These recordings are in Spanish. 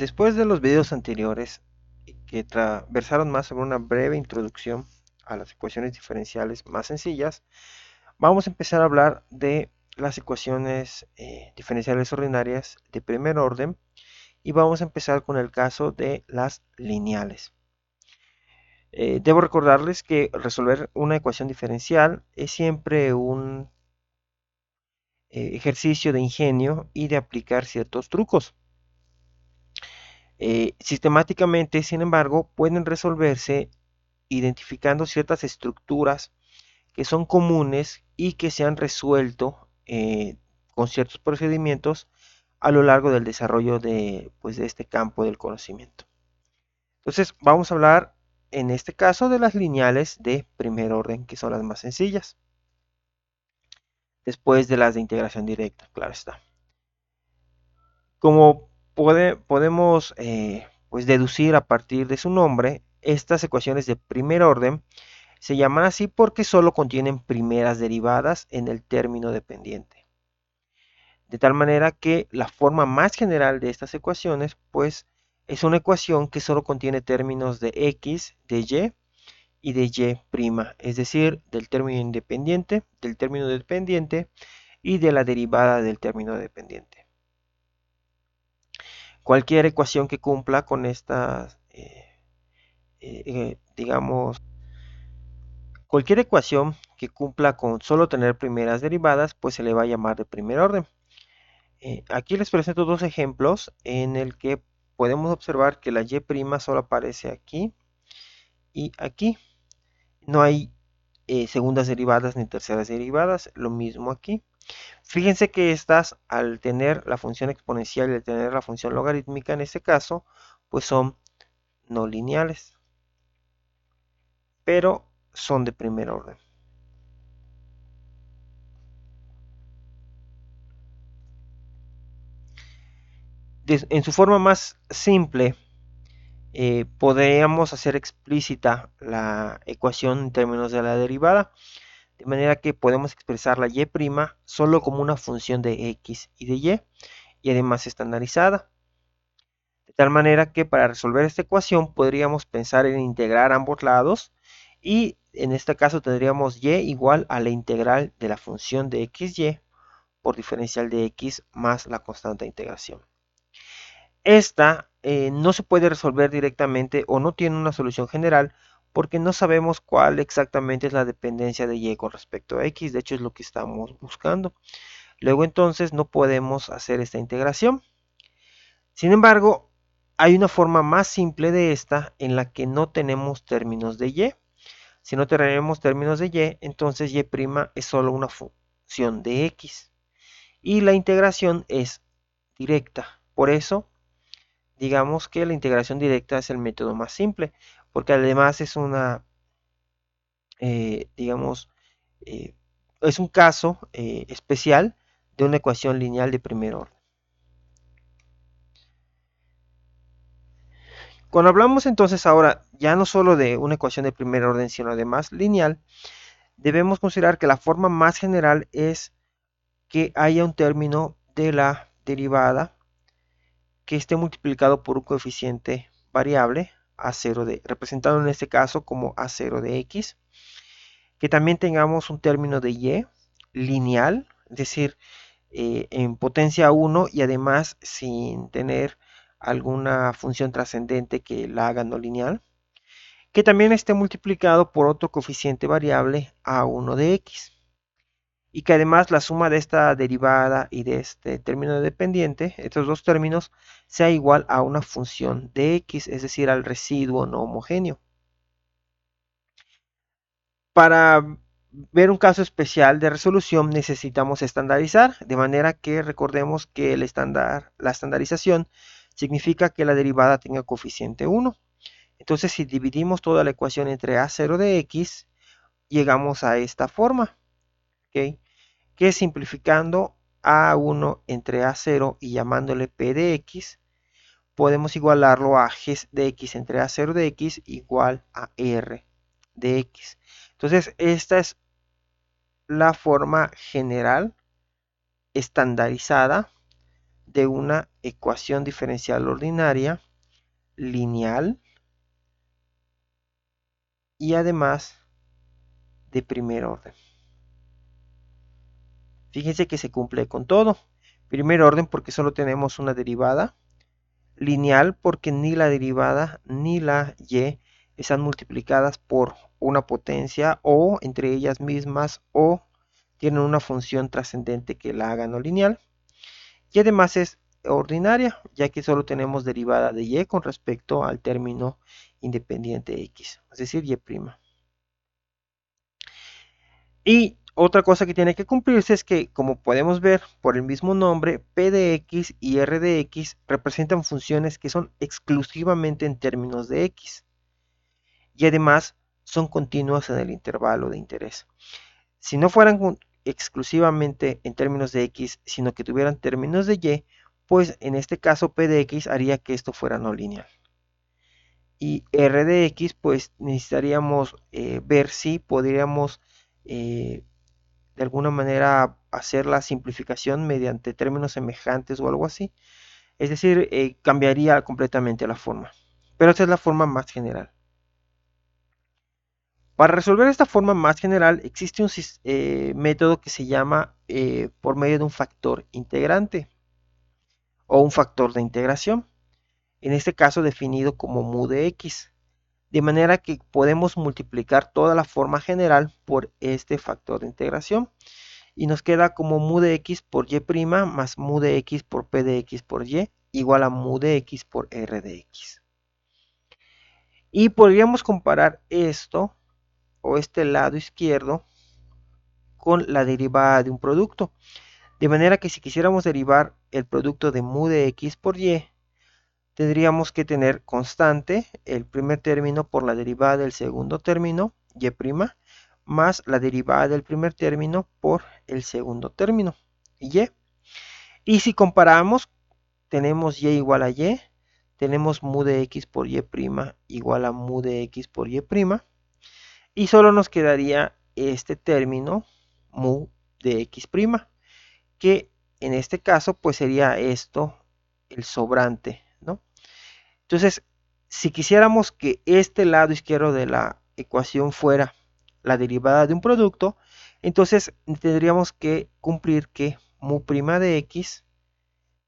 Después de los videos anteriores que versaron más sobre una breve introducción a las ecuaciones diferenciales más sencillas, vamos a empezar a hablar de las ecuaciones diferenciales ordinarias de primer orden y vamos a empezar con el caso de las lineales. Debo recordarles que resolver una ecuación diferencial es siempre un ejercicio de ingenio y de aplicar ciertos trucos. Sistemáticamente, sin embargo, pueden resolverse identificando ciertas estructuras que son comunes y que se han resuelto con ciertos procedimientos a lo largo del desarrollo de este campo del conocimiento. Entonces, vamos a hablar en este caso de las lineales de primer orden, que son las más sencillas, después de las de integración directa, claro está. Como podemos pues deducir a partir de su nombre, estas ecuaciones de primer orden se llaman así porque solo contienen primeras derivadas en el término dependiente. De tal manera que la forma más general de estas ecuaciones pues es una ecuación que solo contiene términos de x, de y de y', es decir, del término independiente, del término dependiente y de la derivada del término dependiente. Cualquier ecuación que cumpla con estas, digamos, cualquier ecuación que cumpla con solo tener primeras derivadas, pues se le va a llamar de primer orden. Aquí les presento dos ejemplos en el que podemos observar que la y' solo aparece aquí y aquí. No hay segundas derivadas ni terceras derivadas, lo mismo aquí. Fíjense que estas, al tener la función exponencial y al tener la función logarítmica en este caso, pues son no lineales, pero son de primer orden. En su forma más simple, podríamos hacer explícita la ecuación en términos de la derivada, de manera que podemos expresar la y' solo como una función de x y de y además estandarizada. De tal manera que para resolver esta ecuación podríamos pensar en integrar ambos lados y en este caso tendríamos y igual a la integral de la función de xy por diferencial de x más la constante de integración. Esta no se puede resolver directamente o no tiene una solución general porque no sabemos cuál exactamente es la dependencia de y con respecto a x, de hecho es lo que estamos buscando. Luego entonces no podemos hacer esta integración. Sin embargo, hay una forma más simple de esta en la que no tenemos términos de y. Si no tenemos términos de y, entonces y' es solo una función de x. Y la integración es directa. Por eso, digamos que la integración directa es el método más simple, porque además es una, digamos, eh, es un caso especial de una ecuación lineal de primer orden. Cuando hablamos entonces ahora ya no solo de una ecuación de primer orden, sino además lineal, debemos considerar que la forma más general es que haya un término de la derivada que esté multiplicado por un coeficiente variable a0 representado en este caso como a0 de x, que también tengamos un término de y lineal, es decir, en potencia 1 y además sin tener alguna función trascendente que la haga no lineal, que también esté multiplicado por otro coeficiente variable a1 de x y que además la suma de esta derivada y de este término dependiente, estos dos términos, sea igual a una función de x, es decir, al residuo no homogéneo. Para ver un caso especial de resolución necesitamos estandarizar, de manera que recordemos que la estandarización significa que la derivada tenga coeficiente 1. Entonces, si dividimos toda la ecuación entre a0 de x, llegamos a esta forma, ¿okay? Que simplificando a1 entre a0 y llamándole p de x, podemos igualarlo a g de x entre a0 de x igual a r de x. Entonces, esta es la forma general estandarizada de una ecuación diferencial ordinaria lineal y además de primer orden. Fíjense que se cumple con todo. Primer orden porque solo tenemos una derivada. Lineal porque ni la derivada ni la y están multiplicadas por una potencia o entre ellas mismas o tienen una función trascendente que la haga no lineal. Y además es ordinaria, ya que solo tenemos derivada de y con respecto al término independiente x, es decir, y'. Y otra cosa que tiene que cumplirse es que, como podemos ver por el mismo nombre, p de x y r de x representan funciones que son exclusivamente en términos de x y además son continuas en el intervalo de interés. Si no fueran exclusivamente en términos de x, sino que tuvieran términos de y, pues en este caso p de x haría que esto fuera no lineal. Y r de x, pues necesitaríamos ver si podríamos de alguna manera hacer la simplificación mediante términos semejantes o algo así. Es decir, cambiaría completamente la forma. Pero esta es la forma más general. Para resolver esta forma más general existe un método que se llama por medio de un factor integrante o un factor de integración, en este caso definido como mu de x, de manera que podemos multiplicar toda la forma general por este factor de integración y nos queda como mu de x por y' más mu de x por p de x por y igual a mu de x por r de x. Y podríamos comparar esto o este lado izquierdo con la derivada de un producto. De manera que si quisiéramos derivar el producto de mu de x por y, tendríamos que tener constante el primer término por la derivada del segundo término, y', más la derivada del primer término por el segundo término, y. Y si comparamos, tenemos y igual a y, tenemos mu de x por y' igual a mu de x por y', y solo nos quedaría este término mu de x', que en este caso pues sería esto el sobrante, ¿no? Entonces, si quisiéramos que este lado izquierdo de la ecuación fuera la derivada de un producto, entonces tendríamos que cumplir que mu' de x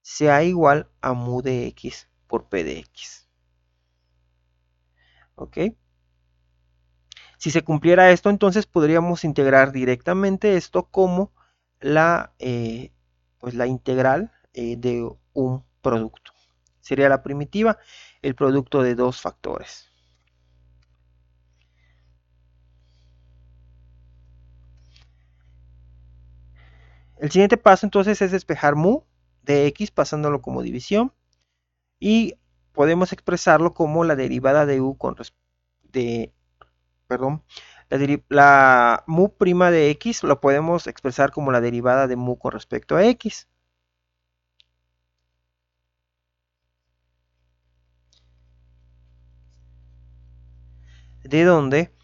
sea igual a mu de x por p de x. ¿Ok? Si se cumpliera esto, entonces podríamos integrar directamente esto como pues la integral de un producto. Sería la primitiva, el producto de dos factores. El siguiente paso entonces es despejar mu de x pasándolo como división y podemos expresarlo como la derivada de u con de perdón, la mu' de x lo podemos expresar como la derivada de mu con respecto a x. De donde,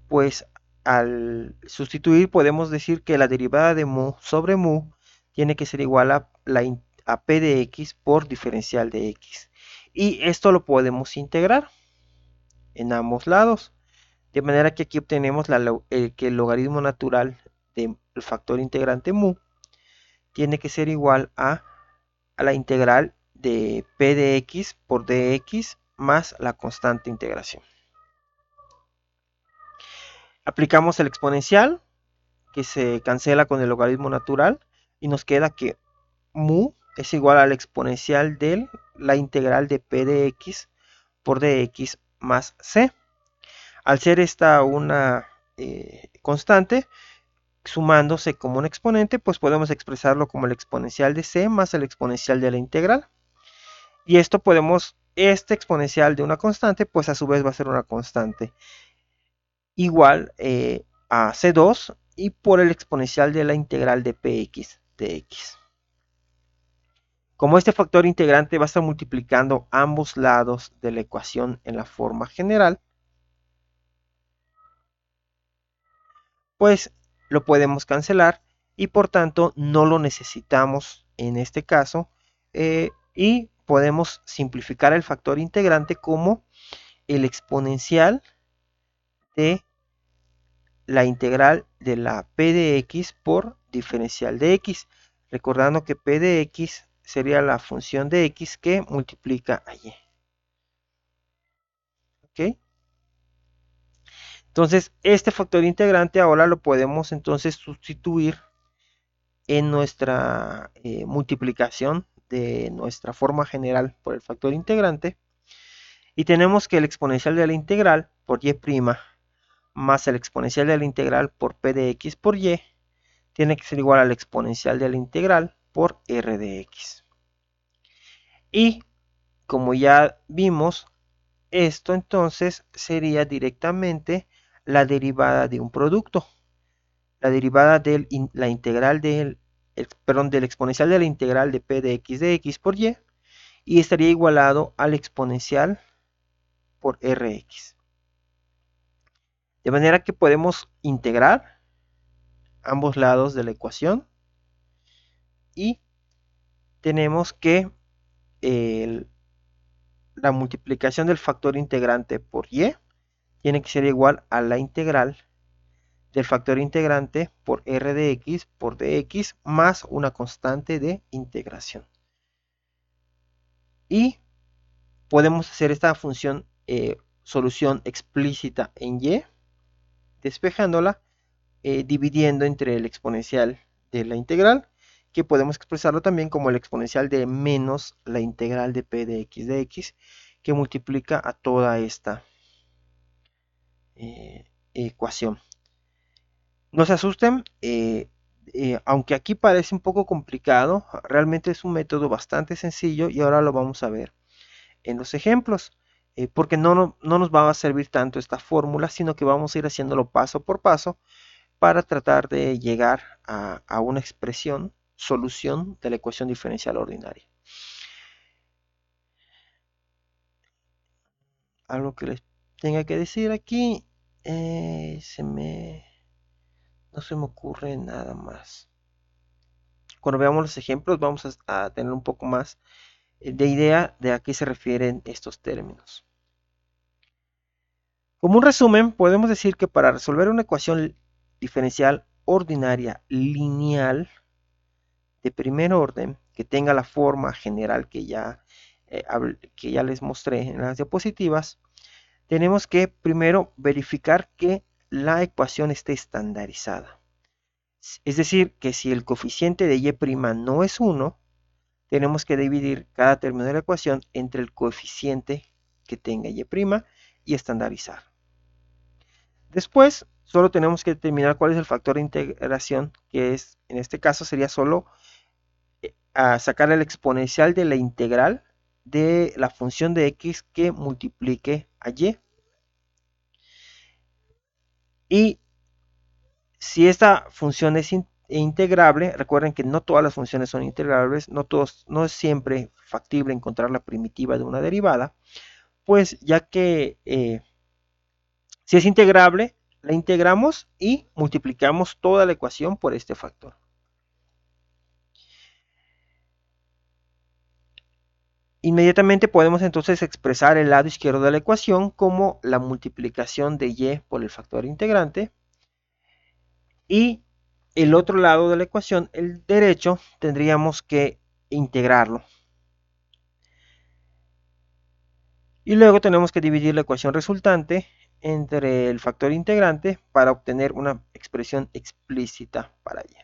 pues al sustituir podemos decir que la derivada de mu sobre mu tiene que ser igual a p de x por diferencial de x. Y esto lo podemos integrar en ambos lados. De manera que aquí obtenemos que el logaritmo natural del factor integrante mu tiene que ser igual a la integral de p de x por dx más la constante integración. Aplicamos el exponencial que se cancela con el logaritmo natural y nos queda que mu es igual a la exponencial de la integral de p de x por dx más c. Al ser esta una constante, sumándose como un exponente, pues podemos expresarlo como el exponencial de c más el exponencial de la integral. Y esto este exponencial de una constante, pues a su vez va a ser una constante igual a c2 y por el exponencial de la integral de px de x. Como este factor integrante va a estar multiplicando ambos lados de la ecuación en la forma general, pues lo podemos cancelar y por tanto no lo necesitamos en este caso y podemos simplificar el factor integrante como el exponencial de la integral de la p de x por diferencial de x, recordando que p de x sería la función de x que multiplica a y. ¿Ok? Entonces, este factor integrante ahora lo podemos entonces sustituir en nuestra multiplicación de nuestra forma general por el factor integrante. Y tenemos que el exponencial de la integral por y' más el exponencial de la integral por p de x por y tiene que ser igual al exponencial de la integral por r de x. Y como ya vimos, esto entonces sería directamente la derivada de un producto. La derivada de la integral del exponencial de la integral de p de x por y estaría igualado al exponencial por rx. De manera que podemos integrar ambos lados de la ecuación y tenemos que la multiplicación del factor integrante por y tiene que ser igual a la integral del factor integrante por r de x por dx más una constante de integración. Y podemos hacer esta función solución explícita en y, despejándola, dividiendo entre el exponencial de la integral, que podemos expresarlo también como el exponencial de menos la integral de p de x, que multiplica a toda esta ecuación. No se asusten, aunque aquí parece un poco complicado, realmente es un método bastante sencillo y ahora lo vamos a ver en los ejemplos, porque no nos va a servir tanto esta fórmula, sino que vamos a ir haciéndolo paso por paso para tratar de llegar a una expresión, solución de la ecuación diferencial ordinaria. Algo que les tenga que decir aquí, no se me ocurre nada más. Cuando veamos los ejemplos vamos a tener un poco más de idea de a qué se refieren estos términos. Como un resumen, podemos decir que para resolver una ecuación diferencial ordinaria lineal de primer orden que tenga la forma general que ya les mostré en las diapositivas, tenemos que primero verificar que la ecuación esté estandarizada. Es decir, que si el coeficiente de y' no es 1, tenemos que dividir cada término de la ecuación entre el coeficiente que tenga y' y estandarizar. Después, solo tenemos que determinar cuál es el factor de integración, que es, en este caso, sería solo sacar el exponencial de la integral de la función de x que multiplique a y. Y si esta función es integrable, recuerden que no todas las funciones son integrables, no es siempre factible encontrar la primitiva de una derivada, pues ya que si es integrable, la integramos y multiplicamos toda la ecuación por este factor. Inmediatamente podemos entonces expresar el lado izquierdo de la ecuación como la multiplicación de y por el factor integrante. Y el otro lado de la ecuación, el derecho, tendríamos que integrarlo. Y luego tenemos que dividir la ecuación resultante entre el factor integrante para obtener una expresión explícita para y.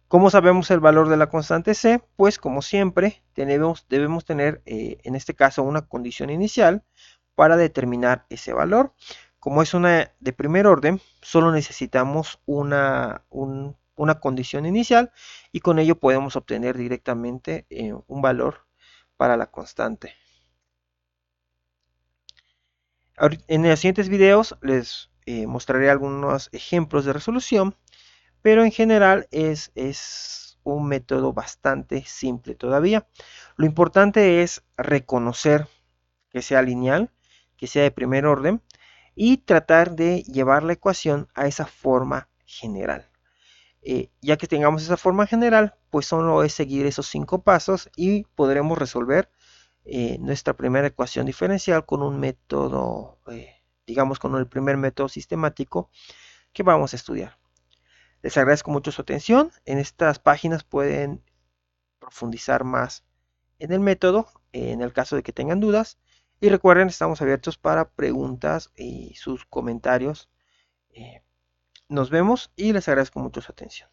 ¿Cómo sabemos el valor de la constante c? Pues como siempre debemos tener en este caso una condición inicial para determinar ese valor. Como es una de primer orden, solo necesitamos una condición inicial y con ello podemos obtener directamente un valor para la constante. En los siguientes videos les mostraré algunos ejemplos de resolución, pero en general es un método bastante simple todavía. Lo importante es reconocer que sea lineal, que sea de primer orden y tratar de llevar la ecuación a esa forma general. Ya que tengamos esa forma general, pues solo es seguir esos 5 pasos y podremos resolver nuestra primera ecuación diferencial con un método, digamos con el primer método sistemático que vamos a estudiar. Les agradezco mucho su atención. En estas páginas pueden profundizar más en el método, en el caso de que tengan dudas. Y recuerden, estamos abiertos para preguntas y sus comentarios. Nos vemos y les agradezco mucho su atención.